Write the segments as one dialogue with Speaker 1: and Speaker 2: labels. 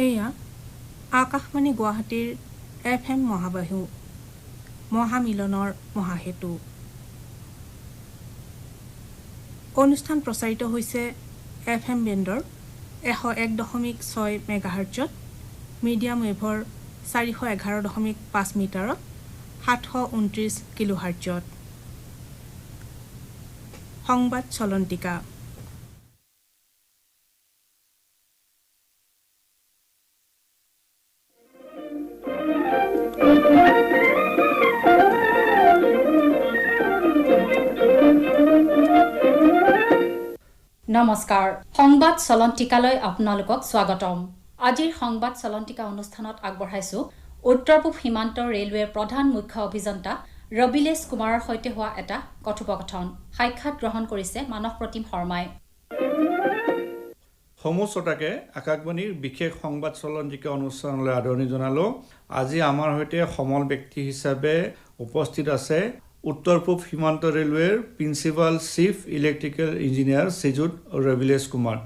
Speaker 1: এয়া আকাশবাণী গুৱাহাটীৰ FM মহাবাহু মহামিলনৰ মহাহেতু অনুষ্ঠান প্ৰচাৰিত হৈছে FM বেণ্ডৰ 101.6 মেগাহাৰ্টজত মিডিয়াম ৱেভৰ 411.5 মিটাৰত 729 কিলোহাৰ্টজত সংবাদ চলন্তিকা
Speaker 2: নমস্কাৰ সংবাদ চলন্তিকালৈ আপোনালোকক স্বাগতম আজিৰ সংবাদ চলন্তিকা অনুষ্ঠানত আগবঢ়াইছো উত্তৰ পূব সীমান্ত ৰেলৱেৰ প্ৰধান মুখ্য অভিযন্তা ৰবিলেশ কুমাৰৰ সৈতে হোৱা এটা কথোপকথন সাক্ষাৎ গ্ৰহণ কৰিছে মানৱ প্ৰতিম শৰ্মাই
Speaker 3: সমস্যটাকে আকাশবাণীৰ বিশেষ সংবাদ চলন্তিকা অনুষ্ঠানলৈ আদৰণি জনালো আজি আমাৰ সৈতে সমল ব্যক্তি হিচাপে উপস্থিত আছে उत्तर पूर्व सीमांत railway principal chief electrical engineer Srijut Ravilesh Kumar.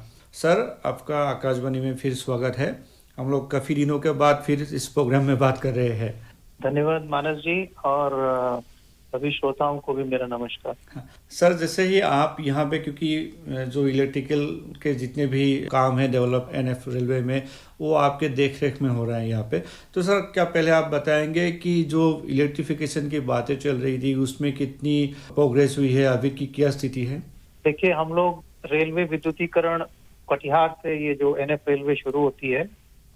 Speaker 3: Sir, आपका आकाशवाणी में फिर स्वागत है। हम लोग काफ़ी दिनों के बाद फिर इस प्रोग्राम में बात कर रहे हैं।
Speaker 4: धन्यवाद मानस जी और सभी श्रोताओं को भी मेरा नमस्कार।
Speaker 3: सर, जैसे ही आप यहाँ पे क्योंकि जो इलेक्ट्रिकल के जितने भी काम हैं डेवलप एनएफ रेलवे में वो आपके देख रेख में हो रहा है यहाँ पे, तो सर क्या पहले आप बताएंगे कि जो इलेक्ट्रिफिकेशन की बातें चल रही थी उसमें कितनी प्रोग्रेस हुई है, अभी की क्या स्थिति है?
Speaker 4: देखिए, हम लोग रेलवे विद्युतीकरण कटिहार से ये जो एनएफ रेलवे शुरू होती है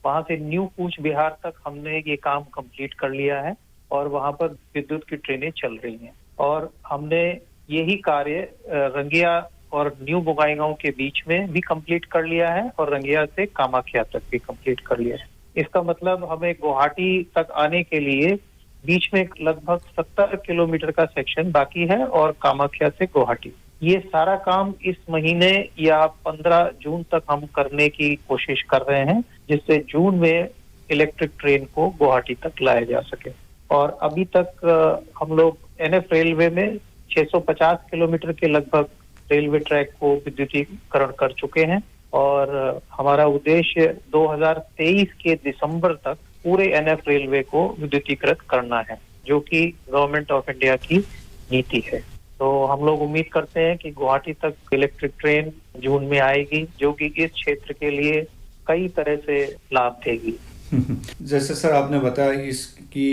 Speaker 4: वहाँ से न्यू कूच बिहार तक हमने ये काम कंप्लीट कर लिया है और वहाँ पर विद्युत की ट्रेनें चल रही हैं और हमने यही कार्य रंगिया और न्यू बोगाईगांव के बीच में भी कंप्लीट कर लिया है और रंगिया से कामाख्या तक भी कंप्लीट कर लिया है। इसका मतलब हमें गुवाहाटी तक आने के लिए बीच में लगभग 70 किलोमीटर का सेक्शन बाकी है और कामाख्या से गुवाहाटी ये सारा काम इस महीने या 15 जून तक हम करने की कोशिश कर रहे हैं जिससे जून में इलेक्ट्रिक ट्रेन को गुवाहाटी तक लाया जा सके। और अभी तक हम लोग एनएफ रेलवे में 650 किलोमीटर के लगभग रेलवे ट्रैक को विद्युतीकरण कर चुके हैं और हमारा उद्देश्य 2023 के दिसंबर तक पूरे एनएफ रेलवे को विद्युतीकृत करना है जो कि गवर्नमेंट ऑफ इंडिया की नीति है। तो हम लोग उम्मीद करते हैं कि गुवाहाटी तक इलेक्ट्रिक ट्रेन जून में आएगी जो कि इस क्षेत्र के लिए कई तरह से लाभ देगी।
Speaker 3: जैसे सर आपने बताया इसकी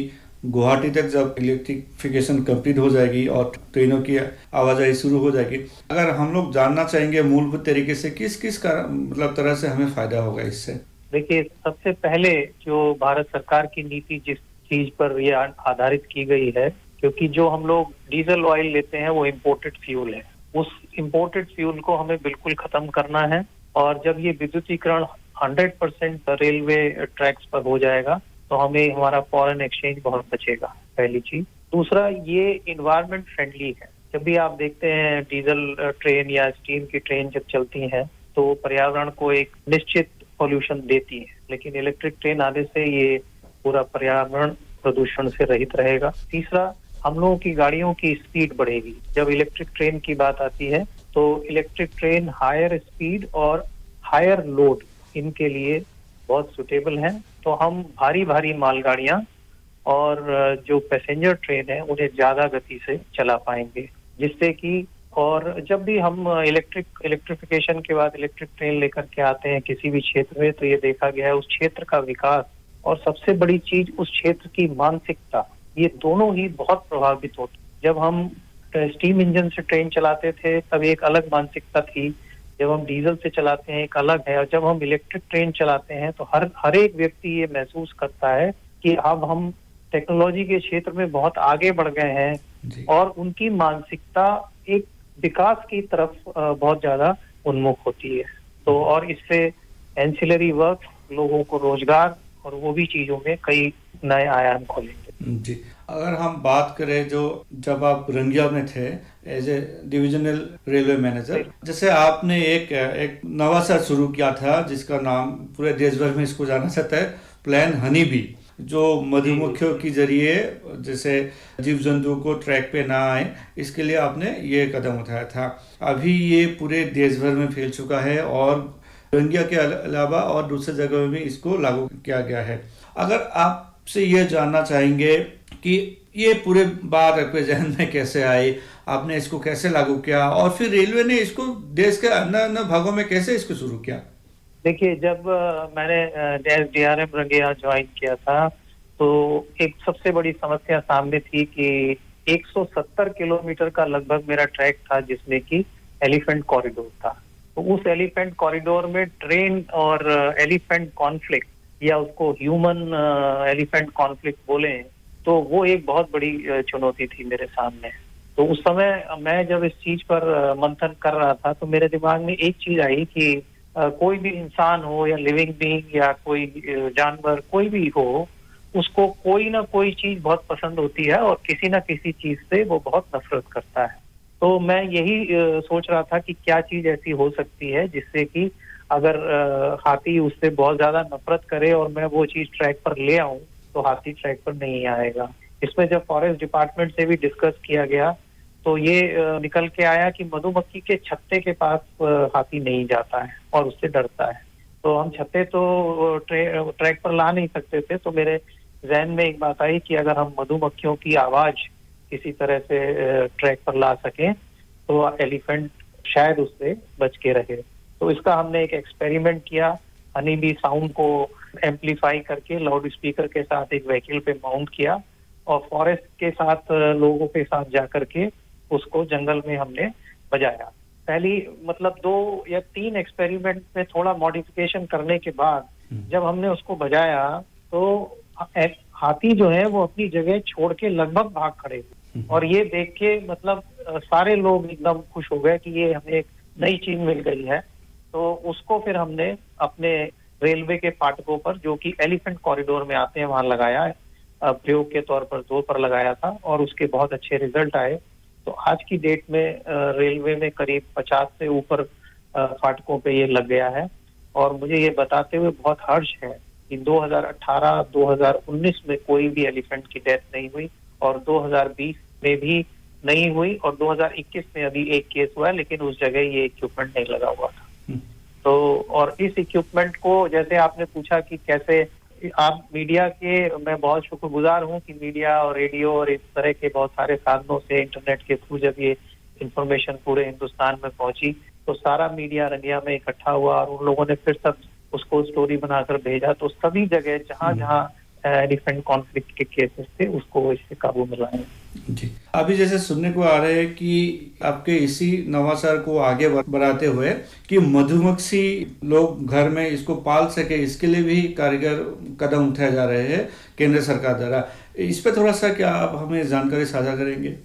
Speaker 3: गुवाहाटी तक जब इलेक्ट्रिफिकेशन कंप्लीट हो जाएगी और ट्रेनों की आवाजाही शुरू हो जाएगी, अगर हम लोग जानना चाहेंगे मूलभूत तरीके से किस किस का मतलब तरह से हमें फायदा होगा इससे? देखिए,
Speaker 4: सबसे पहले जो भारत सरकार की नीति जिस चीज पर ये आधारित की गई है, क्योंकि जो हम लोग डीजल ऑयल लेते हैं वो इम्पोर्टेड फ्यूल है, उस इम्पोर्टेड फ्यूल को हमें बिल्कुल खत्म करना है और जब ये विद्युतीकरण 100% रेलवे ट्रैक्स पर हो जाएगा तो हमें हमारा फॉरेन एक्सचेंज बहुत बचेगा, पहली चीज। दूसरा, ये इन्वायरमेंट फ्रेंडली है। जब भी आप देखते हैं डीजल ट्रेन या स्टीम की ट्रेन जब चलती हैं तो पर्यावरण को एक निश्चित पॉल्यूशन देती है, लेकिन इलेक्ट्रिक ट्रेन आने से ये पूरा पर्यावरण प्रदूषण से रहित रहेगा। तीसरा, हम लोगों की गाड़ियों की स्पीड बढ़ेगी। जब इलेक्ट्रिक ट्रेन की बात आती है तो इलेक्ट्रिक ट्रेन हायर स्पीड और हायर लोड इनके लिए बहुत सुटेबल हैं। तो हम भारी भारी मालगाड़ियां और जो पैसेंजर ट्रेन है उन्हें ज्यादा गति से चला पाएंगे, जिससे कि और जब भी हम इलेक्ट्रिफिकेशन के बाद इलेक्ट्रिक ट्रेन लेकर के आते हैं किसी भी क्षेत्र में तो ये देखा गया है उस क्षेत्र का विकास और सबसे बड़ी चीज उस क्षेत्र की मानसिकता, ये दोनों ही बहुत प्रभावित होती। जब हम स्टीम इंजन से ट्रेन चलाते थे तब एक अलग मानसिकता थी, जब हम डीजल से चलाते हैं एक अलग है और जब हम इलेक्ट्रिक ट्रेन चलाते हैं तो हर एक व्यक्ति ये महसूस करता है कि अब हम टेक्नोलॉजी के क्षेत्र में बहुत आगे बढ़ गए हैं और उनकी मानसिकता एक विकास की तरफ बहुत ज्यादा उन्मुख होती है। तो और इससे एंसिलरी वर्क, लोगों को रोजगार और वो भी चीजों में कई नए आयाम खोलेंगे।
Speaker 3: जी, अगर हम बात करें जो जब आप रंगिया में थे as a divisional railway manager, जैसे आपने एक नवा सा शुरू किया था जिसका नाम पूरे देश भर में इसको जाना जाता है प्लान हनी बी, जो मधुमक्खियों के जरिए जैसे जीव जंतुओं को ट्रैक पे ना आए इसके लिए आपने ये कदम उठाया था। अभी ये पूरे देश भर में फैल चुका है और रोहिंग्या के अलावा और दूसरे जगहों में इसको लागू किया गया है। अगर आपसे ये जानना चाहेंगे कि ये पूरे बात आपके जहन में कैसे आई, आपने इसको कैसे लागू किया और फिर रेलवे ने इसको देश के अन्य भागों में कैसे इसको शुरू किया?
Speaker 4: देखिए, जब मैंने DRM रंगिया ज्वाइन किया था तो एक सबसे बड़ी समस्या सामने थी कि 170 किलोमीटर का लगभग मेरा ट्रैक था जिसमें कि एलिफेंट कॉरिडोर था। तो उस एलिफेंट कॉरिडोर में ट्रेन और एलिफेंट कॉन्फ्लिक्ट या उसको ह्यूमन एलिफेंट कॉन्फ्लिक्ट बोले तो वो एक बहुत बड़ी चुनौती थी मेरे सामने। तो उस समय मैं जब इस चीज पर मंथन कर रहा था तो मेरे दिमाग में एक चीज आई कि कोई भी इंसान हो या लिविंग बीइंग या कोई जानवर कोई भी हो, उसको कोई ना कोई चीज बहुत पसंद होती है और किसी ना किसी चीज से वो बहुत नफरत करता है। तो मैं यही सोच रहा था कि क्या चीज ऐसी हो सकती है जिससे कि अगर हाथी उससे बहुत ज्यादा नफरत करे और मैं वो चीज ट्रैक पर ले आऊं तो हाथी ट्रैक पर नहीं आएगा। इसमें जब फॉरेस्ट डिपार्टमेंट से भी डिस्कस किया गया तो ये निकल के आया कि मधुमक्खी के छत्ते के पास हाथी नहीं जाता है और उससे डरता है। तो हम छत्ते तो ट्रैक पर ला नहीं सकते थे, तो मेरे जहन में एक बात आई कि अगर हम मधुमक्खियों की आवाज किसी तरह से ट्रैक पर ला सकें तो एलिफेंट शायद उससे बच के रहे। तो इसका हमने एक एक्सपेरिमेंट किया, हनी बी साउंड को एम्पलीफाई करके लाउड स्पीकर के साथ एक व्हीकल पे माउंट किया और फॉरेस्ट के साथ लोगों के साथ जाकर के उसको जंगल में हमने बजाया। पहली 2 या 3 एक्सपेरिमेंट में थोड़ा मॉडिफिकेशन करने के बाद जब हमने उसको बजाया तो हाथी जो है वो अपनी जगह छोड़ के लगभग भाग खड़े हुए और ये देख के सारे लोग एकदम खुश हो गए कि ये हमें एक नई चीज मिल गई है। तो उसको फिर हमने अपने रेलवे के फाटकों पर जो कि एलिफेंट कॉरिडोर में आते हैं वहां लगाया, प्रयोग के तौर पर जोर पर लगाया था और उसके बहुत अच्छे रिजल्ट आए। तो आज की डेट में रेलवे में करीब 50 से ऊपर फाटकों पे ये लग गया है और मुझे ये बताते हुए बहुत हर्ष है कि 2018-2019 में कोई भी एलिफेंट की डेथ नहीं हुई और 2020 में भी नहीं हुई और 2021 में अभी एक केस हुआ है, लेकिन उस जगह ये इक्विपमेंट नहीं लगा हुआ था। तो और इस इक्विपमेंट को जैसे आपने पूछा कि कैसे आप मीडिया के, मैं बहुत शुक्रगुजार हूं कि मीडिया और रेडियो और इस तरह के बहुत सारे साधनों से इंटरनेट के थ्रू जब ये इंफॉर्मेशन पूरे हिंदुस्तान में पहुंची तो सारा मीडिया रंगिया में इकट्ठा हुआ और उन लोगों ने फिर सब उसको स्टोरी बनाकर भेजा। तो सभी जगह जहां जहां एलिफेंट कॉन्फ्लिक्ट के केसेस थे उसको इससे काबू में लाए।
Speaker 3: जी, अभी जैसे सुनने को आ रहे हैं कि आपके इसी नवाचार को आगे बढ़ाते हुए कि मधुमक्खी लोग घर में इसको पाल सके, इसके लिए भी कारगर कदम उठाए जा रहे हैं केंद्र सरकार द्वारा। इस पे थोड़ा सा क्या आप हमें जानकारी साझा करेंगे?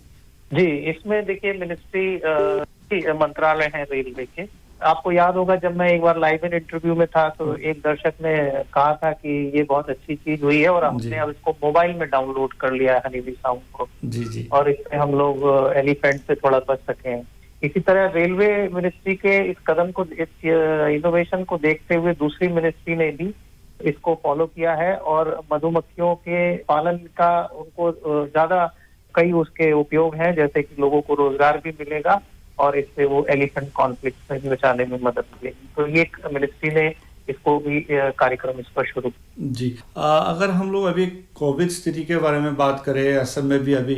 Speaker 4: जी, इसमें देखिए मिनिस्ट्री मंत्रालय है रेलवे के। आपको याद होगा जब मैं एक बार लाइव इन इंटरव्यू में था तो एक दर्शक ने कहा था कि ये बहुत अच्छी चीज हुई है और हमने अब इसको मोबाइल में डाउनलोड कर लिया है हनी बी साउंड को।
Speaker 3: जी। और
Speaker 4: इससे हम लोग एलिफेंट से थोड़ा बच सके। इसी तरह रेलवे मिनिस्ट्री के इस कदम को, इस इनोवेशन को देखते हुए दूसरी मिनिस्ट्री ने भी इसको फॉलो किया है और मधुमक्खियों के पालन का उनको ज्यादा कई उसके उपयोग हैं, जैसे कि लोगों को रोजगार भी मिलेगा और इससे वो एलिफेंट कॉन्फ्लिक्ट से बचाने में मदद मिलेगी। तो ये मिनिस्ट्री ने इसको भी कार्यक्रम इस पर शुरू।
Speaker 3: जी, अगर हम लोग अभी कोविड स्थिति के बारे में बात करें, असम में भी अभी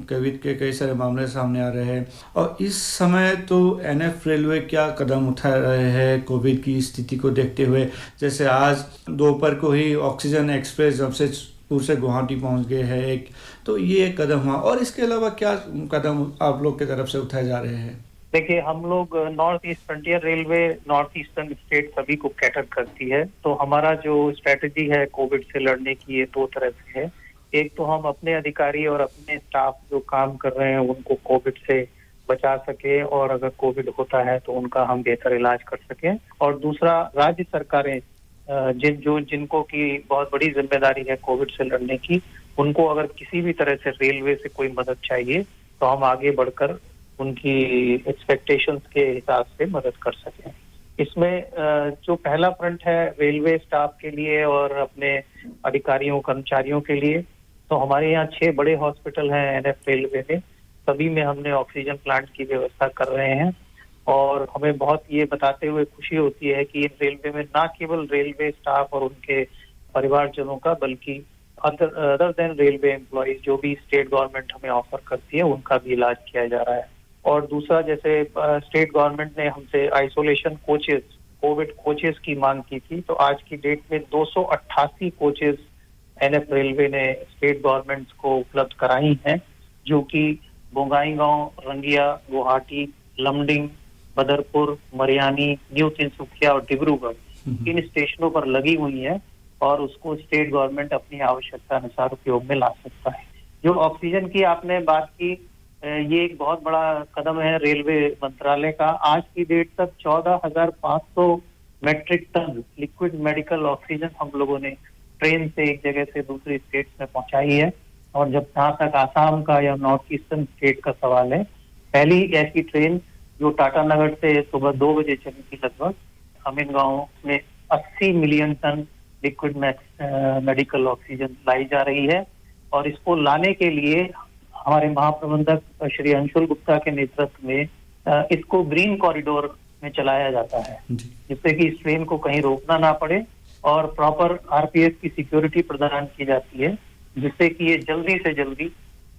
Speaker 3: कोविड के कई सारे मामले सामने आ रहे हैं और इस समय तो एनएफ रेलवे क्या कदम उठा रहे हैं कोविड की स्थिति को देखते हुए? जैसे आज दोपहर को ही ऑक्सीजन एक्सप्रेस जमशेदपुर से गुवाहाटी पहुंच गए हैं एक, तो ये एक कदम हुआ और इसके अलावा क्या कदम आप लोग की तरफ से उठाए जा रहे हैं?
Speaker 4: देखिए, हम लोग north east frontier railway north eastern state सभी को कैटर करती है। तो हमारा जो स्ट्रेटजी है कोविड से लड़ने की ये 2 तरह से है। एक तो हम अपने अधिकारी और अपने स्टाफ जो काम कर रहे हैं उनको कोविड से बचा सके और अगर कोविड होता है तो उनका हम बेहतर इलाज कर सकें। और दूसरा, राज्य सरकारें जिनको की बहुत बड़ी जिम्मेदारी है कोविड से लड़ने की, उनको अगर किसी भी तरह से रेलवे से कोई मदद चाहिए तो हम आगे बढ़कर उनकी एक्सपेक्टेशंस के हिसाब से मदद कर सकें। इसमें जो पहला फ्रंट है रेलवे स्टाफ के लिए और अपने अधिकारियों कर्मचारियों के लिए, तो हमारे यहाँ 6 बड़े हॉस्पिटल हैं एनएफ रेलवे में, सभी में हमने ऑक्सीजन प्लांट की व्यवस्था कर रहे हैं और हमें बहुत ये बताते हुए खुशी होती है कि इन रेलवे में ना केवल रेलवे स्टाफ और उनके परिवारजनों का बल्कि अदर देन रेलवे एम्प्लॉयज जो भी स्टेट गवर्नमेंट हमें ऑफर करती है उनका भी इलाज किया जा रहा है। और दूसरा, जैसे स्टेट गवर्नमेंट ने हमसे आइसोलेशन कोचेस, कोविड कोचेस की मांग की थी, तो आज की डेट में 288 कोचेस एनएफ रेलवे ने स्टेट गवर्नमेंट्स को उपलब्ध कराई हैं, जो कि बोंगाईगांव, रंगिया, गुवाहाटी, लमडिंग, बदरपुर, मरियानी, न्यू तिनसुकिया और डिब्रूगढ़ इन स्टेशनों पर लगी हुई है और उसको स्टेट गवर्नमेंट अपनी आवश्यकता अनुसार उपयोग में ला सकता है। जो ऑक्सीजन की आपने बात की, ये एक बहुत बड़ा कदम है रेलवे मंत्रालय का। आज की डेट तक 14,500 metric ton liquid medical oxygen हम लोगों ने ट्रेन से एक जगह से दूसरी स्टेट्स में पहुंचाई है। और जब जहाँ तक आसाम का या नॉर्थ ईस्टर्न स्टेट का सवाल है, पहली ऐसी ट्रेन जो टाटानगर से सुबह 2 बजे चली थी, लगभग अमीनगांव में 80 million tonne liquid medical oxygen लाई जा रही है। और इसको लाने के लिए हमारे महाप्रबंधक श्री अंशुल गुप्ता के नेतृत्व में इसको ग्रीन कॉरिडोर में चलाया जाता है, जिससे कि इस ट्रेन को कहीं रोकना ना पड़े और प्रॉपर आरपीएफ की सिक्योरिटी प्रदान की जाती है, जिससे कि ये जल्दी से जल्दी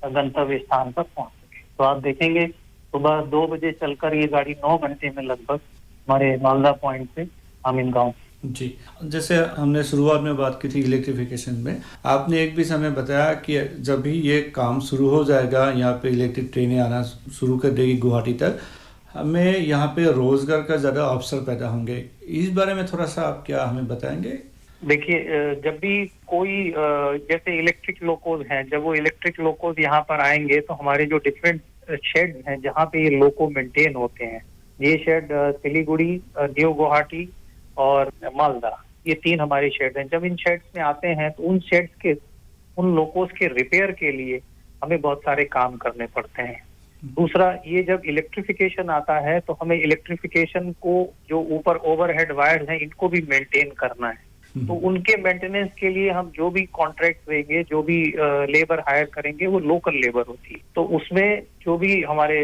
Speaker 4: गंतव्य स्थान पर पहुंच सके। तो आप देखेंगे सुबह 2 बजे चलकर ये गाड़ी 9 घंटे में लगभग हमारे मालदा पॉइंट से अमीनगांव।
Speaker 3: जी, जैसे हमने शुरुआत में बात की थी इलेक्ट्रिफिकेशन में, आपने एक भी समय बताया कि जब भी ये काम शुरू हो जाएगा, यहाँ पे इलेक्ट्रिक ट्रेनें आना शुरू कर देगी गुवाहाटी तक, हमें यहाँ पे रोजगार का ज़्यादा अवसर पैदा होंगे। इस बारे में थोड़ा सा आप क्या हमें बताएंगे?
Speaker 4: देखिए, जब भी कोई जैसे इलेक्ट्रिक लोकोज हैं, जब वो इलेक्ट्रिक लोकोज यहाँ पर आएंगे तो हमारे जो डिफरेंट शेड हैं जहाँ पे ये लोको मेंटेन होते हैं, ये शेड सिलीगुड़ी, न्यू गुवाहाटी और मालदा, ये 3 हमारे शेड हैं। जब इन शेड्स में आते हैं तो उन शेड्स के, उन लोकोस के रिपेयर के लिए हमें बहुत सारे काम करने पड़ते हैं। दूसरा, ये जब इलेक्ट्रिफिकेशन आता है तो हमें इलेक्ट्रिफिकेशन को जो ऊपर ओवरहेड वायर्स हैं इनको भी मेंटेन करना है। तो उनके मेंटेनेंस के लिए हम जो भी कॉन्ट्रैक्ट देंगे, जो भी लेबर हायर करेंगे, वो लोकल लेबर होती है। तो उसमें जो भी हमारे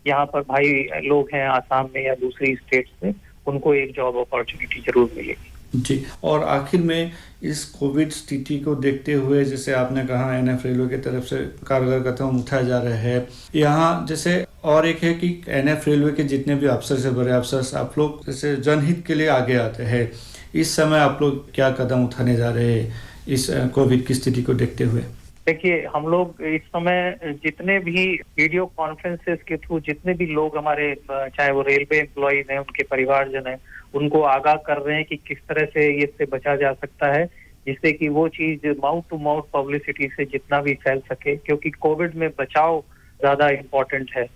Speaker 4: यहाँ पर भाई लोग हैं आसाम में या दूसरी स्टेट्स में, उनको एक जॉब अपॉर्चुनिटी जरूर मिलेगी।
Speaker 3: जी, और आखिर में इस कोविड स्थिति को देखते हुए, जैसे आपने कहा एनएफ रेलवे की तरफ से कारगर कदम उठाए जा रहे हैं यहाँ, जैसे और एक है कि एनएफ रेलवे के जितने भी अफसर से बड़े अफसर, आप लोग जैसे जनहित के लिए आगे आते हैं, इस समय आप लोग क्या कदम उठाने जा रहे हैं इस कोविड की स्थिति को देखते हुए?
Speaker 4: देखिए, हम लोग इस समय जितने भी वीडियो कॉन्फ्रेंसेस के थ्रू जितने भी लोग हमारे, चाहे वो रेलवे एम्प्लॉयज हैं, उनके परिवारजन हैं, उनको आगाह कर रहे हैं कि किस तरह से इससे बचा जा सकता है, जिससे कि वो चीज माउथ टू माउथ पब्लिसिटी से जितना भी फैल सके, क्योंकि कोविड में बचाव ज्यादा इम्पोर्टेंट है।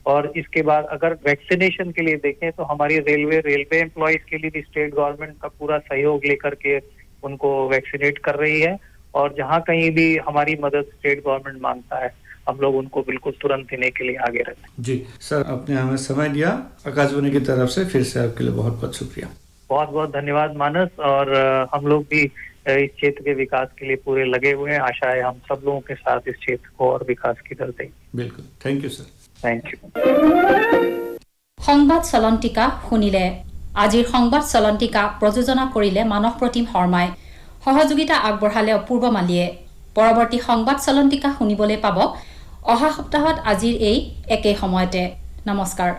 Speaker 4: और इसके बाद अगर वैक्सीनेशन के लिए देखें तो हमारी रेलवे एम्प्लॉयज के लिए भी स्टेट गवर्नमेंट का पूरा सहयोग लेकर के उनको वैक्सीनेट कर रही है। और जहाँ कहीं भी हमारी मदद स्टेट गवर्नमेंट मांगता है, हम लोग उनको बिल्कुल तुरंत देने के लिए आगे रहते हैं।
Speaker 3: जी सर, आपने हमें समय दिया, आकाशवाणी की तरफ से फिर से आपके लिए बहुत बहुत शुक्रिया।
Speaker 4: बहुत बहुत धन्यवाद मानस। और हम लोग भी इस क्षेत्र के विकास के लिए पूरे लगे हुए हैं। आशा है हम सब लोगों के साथ इस क्षेत्र को और विकास की दर देंगे।
Speaker 3: बिल्कुल, thank you sir.
Speaker 4: Thank you.
Speaker 2: সংবাদ চলন্তিকা শুনিলে। আজিৰ সংবাদ চলন্তিকা প্ৰযোজনা কৰিলে মানৱ প্ৰতিম শৰ্মাই, সহযোগিতা আগবঢ়ালে অপূৰ্ব মালিয়ে। পৰৱৰ্তী সংবাদ চলন্তিকা শুনিবলৈ পাব অহা সপ্তাহত আজিৰ এই একে সময়তে। নমস্কাৰ।